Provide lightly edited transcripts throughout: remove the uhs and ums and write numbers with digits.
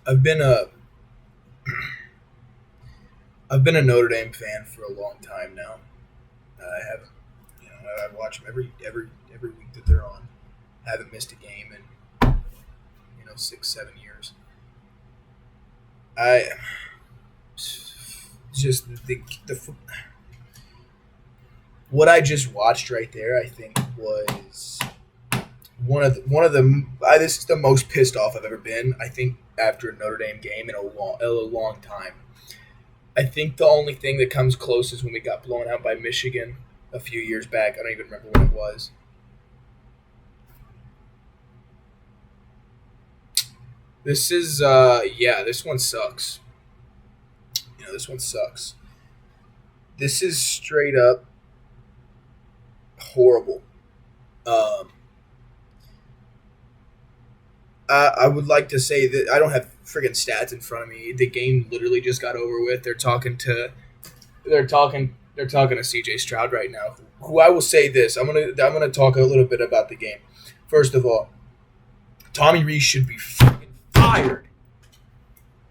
I've been a I've been a Notre Dame fan for a long time now. I haven't, I watch them every week that they're on. I haven't missed a game in 6 7 years. I just the what I just watched right there. I think was one of the. This is the most pissed off I've ever been. I think after a Notre Dame game in a long time. I think the only thing that comes close is when we got blown out by Michigan a few years back. I don't even remember when it was. This is this one sucks. This one sucks. This is straight up horrible. Um, I would like to say that I don't have friggin' stats in front of me. The game literally just got over with. They're talking to CJ Stroud right now. Who I will say this. I'm gonna talk a little bit about the game. First of all, Tommy Reese should be fucking fired.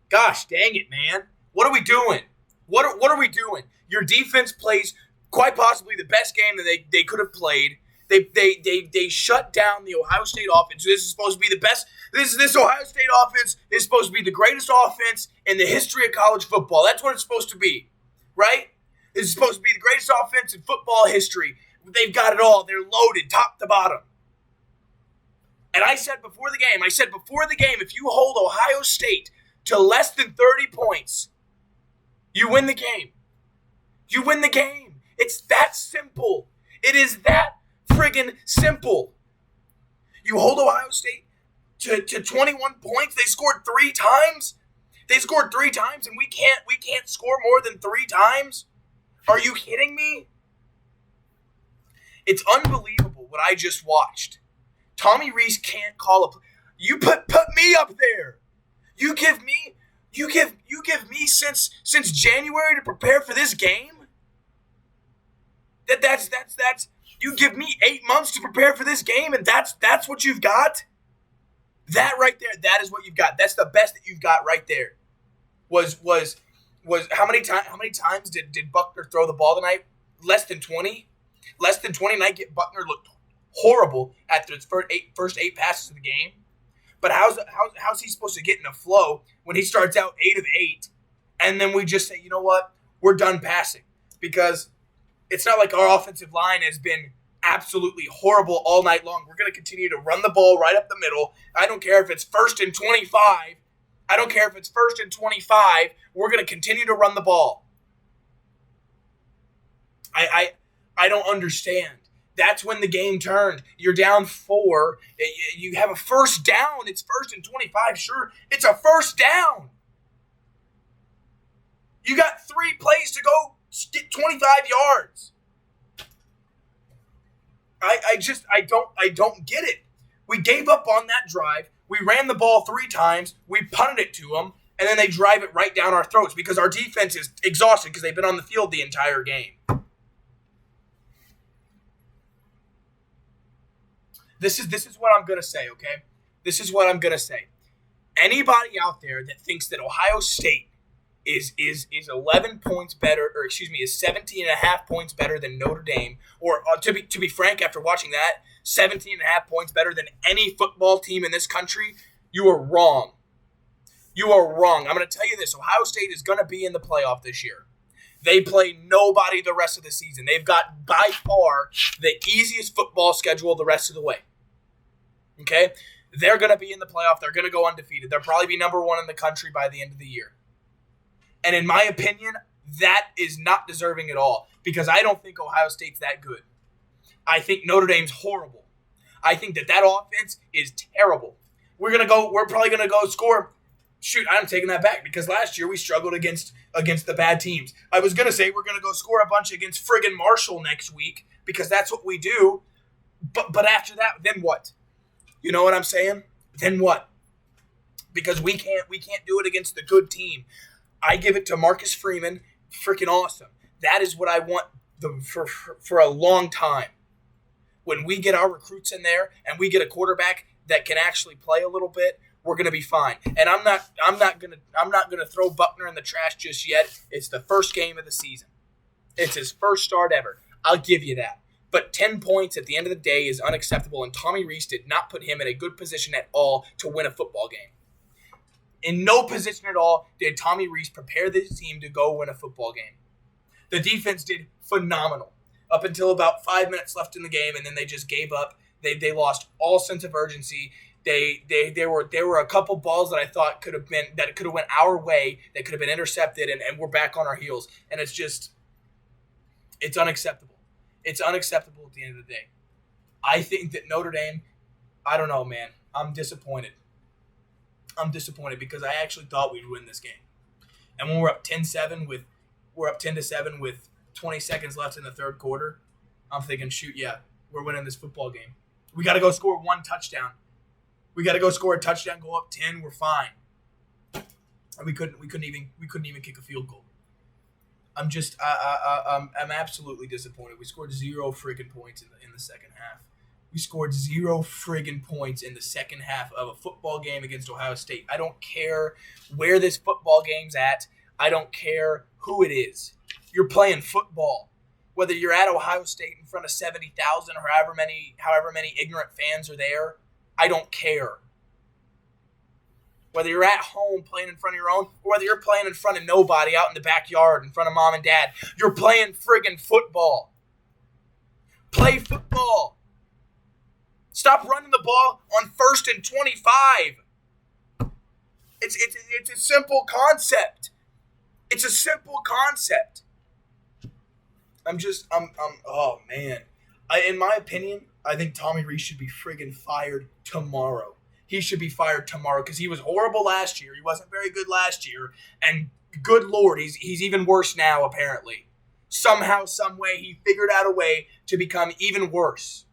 Gosh dang it, man. What are we doing? What are we doing? Your defense plays quite possibly the best game that they could have played. They shut down the Ohio State offense. This is supposed to be the best. This Ohio State offense is supposed to be the greatest offense in the history of college football. That's what it's supposed to be, right? This is supposed to be the greatest offense in football history. They've got it all. They're loaded, top to bottom. And I said before the game, if you hold Ohio State to less than 30 points, you win the game. You win the game. It's that simple. It is that friggin' simple. You hold Ohio State to 21 points. They scored three times. And we can't score more than three times. Are you kidding me? It's unbelievable what I just watched. Tommy Reese can't call a. You put me up there. You give me since January to prepare for this game. That's you give me 8 months to prepare for this game, and that's what you've got. That right there, that is what you've got. That's the best that you've got right there. Was how many times did Buckner throw the ball tonight? Less than 20. Less than 20 tonight. Buckner looked horrible after his first eight passes of the game. But how's he supposed to get in a flow when he starts out 8 of 8, and then we just say, you know what, we're done passing, because it's not like our offensive line has been absolutely horrible all night long. We're going to continue to run the ball right up the middle. I don't care if it's 1st and 25. We're going to continue to run the ball. I don't understand. That's when the game turned. You're down 4. You have a first down. It's 1st and 25. Sure, it's a first down. You got 3 plays to go get 25 yards. I don't get it. We gave up on that drive. We ran the ball 3 times. We punted it to them, and then they drive it right down our throats because our defense is exhausted because they've been on the field the entire game. This is what I'm going to say, okay? This is what I'm going to say. Anybody out there that thinks that Ohio State is 11 points better, or excuse me, is 17 and a half points better than Notre Dame, or to be frank, after watching that, 17 and a half points better than any football team in this country, you are wrong. You are wrong. I'm going to tell you this. Ohio State is going to be in the playoff this year. They play nobody the rest of the season. They've got by far the easiest football schedule the rest of the way. Okay? They're going to be in the playoff. They're going to go undefeated. They'll probably be number 1 in the country by the end of the year. And in my opinion, that is not deserving at all, because I don't think Ohio State's that good. I think Notre Dame's horrible. I think that offense is terrible. We're probably going to go score. Shoot, I'm taking that back, because last year we struggled against the bad teams. I was going to say we're going to go score a bunch against friggin' Marshall next week, because that's what we do. But after that, then what? You know what I'm saying? Then what? Because we can't do it against the good team. I give it to Marcus Freeman. Freaking awesome. That is what I want for a long time. When we get our recruits in there and we get a quarterback that can actually play a little bit, we're gonna be fine. And I'm not gonna throw Buckner in the trash just yet. It's the first game of the season. It's his first start ever. I'll give you that. But 10 points at the end of the day is unacceptable, and Tommy Rees did not put him in a good position at all to win a football game. In no position at all did Tommy Rees prepare this team to go win a football game. The defense did phenomenal up until about 5 minutes left in the game, and then they just gave up. They lost all sense of urgency. There were a couple balls that I thought could have went our way, that could have been intercepted, and we're back on our heels. And it's unacceptable. It's unacceptable at the end of the day. I think that Notre Dame, I don't know, man. I'm disappointed. I'm disappointed because I actually thought we'd win this game. And when we're up 10-7 with 20 seconds left in the third quarter, I'm thinking, shoot, yeah, we're winning this football game. We got to go score one touchdown. We got to go score a touchdown, go up 10, we're fine. And we couldn't even kick a field goal. I'm absolutely disappointed. We scored 0 friggin' points in the second half. We scored 0 friggin' points in the second half of a football game against Ohio State. I don't care where this football game's at. I don't care who it is. You're playing football. Whether you're at Ohio State in front of 70,000 or however many ignorant fans are there, I don't care. Whether you're at home playing in front of your own, or whether you're playing in front of nobody out in the backyard in front of mom and dad, you're playing friggin' football. Play football. Stop running the ball on 1st and 25. It's a simple concept. It's a simple concept. Oh man. In my opinion, I think Tommy Rees should be friggin' fired tomorrow. He should be fired tomorrow because he was horrible last year. He wasn't very good last year. And good Lord, he's even worse now, apparently. Somehow, some way, he figured out a way to become even worse.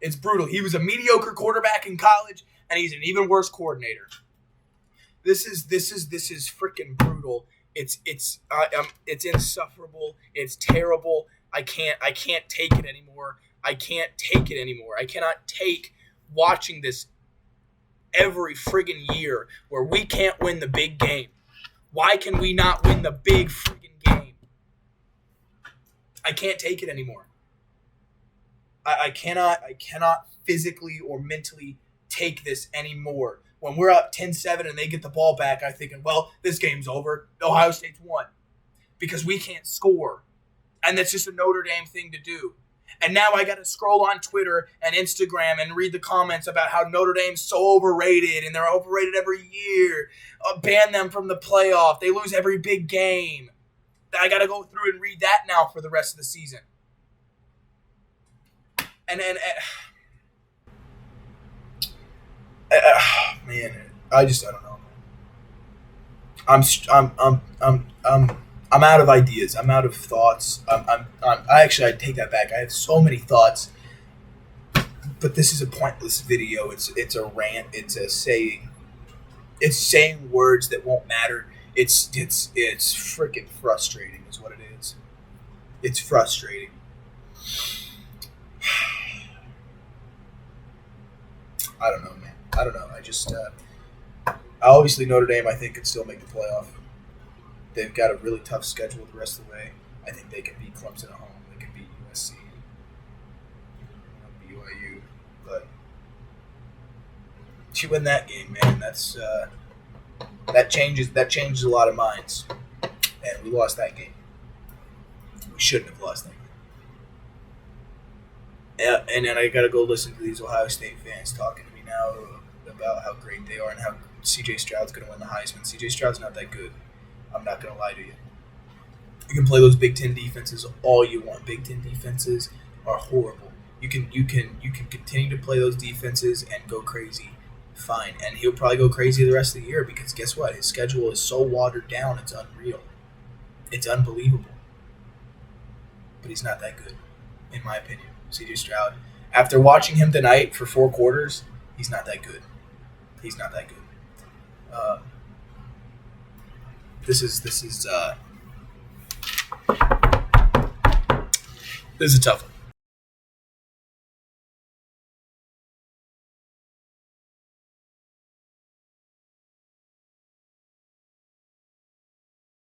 It's brutal. He was a mediocre quarterback in college, and he's an even worse coordinator. This is freaking brutal. It's insufferable. It's terrible. I can't take it anymore. I can't take it anymore. I cannot take watching this every friggin' year where we can't win the big game. Why can we not win the big friggin' game? I can't take it anymore. I cannot physically or mentally take this anymore. When we're up 10-7 and they get the ball back, I'm thinking, well, this game's over. Ohio State's won. Because we can't score. And that's just a Notre Dame thing to do. And now I got to scroll on Twitter and Instagram and read the comments about how Notre Dame's so overrated and they're overrated every year. Ban them from the playoff. They lose every big game. I got to go through and read that now for the rest of the season. Man, I don't know. I'm out of ideas. I'm out of thoughts. I take that back. I have so many thoughts, but this is a pointless video. It's a rant. It's saying words that won't matter. It's freaking frustrating, is what it is. It's frustrating. I don't know, man. I don't know. Obviously Notre Dame, I think, can still make the playoff. They've got a really tough schedule the rest of the way. I think they can beat Clemson at home. They can beat USC, BYU. But if you win that game, man, that changes a lot of minds. And we lost that game. We shouldn't have lost that game. And then I got to go listen to these Ohio State fans talking to me now about how great they are and how C.J. Stroud's going to win the Heisman. C.J. Stroud's not that good. I'm not going to lie to you. You can play those Big Ten defenses all you want. Big Ten defenses are horrible. You can continue to play those defenses and go crazy. Fine. And he'll probably go crazy the rest of the year because guess what? His schedule is so watered down, it's unreal. It's unbelievable. But he's not that good, in my opinion. C.J. Stroud. After watching him tonight for 4 quarters, he's not that good. He's not that good. This is a tough one.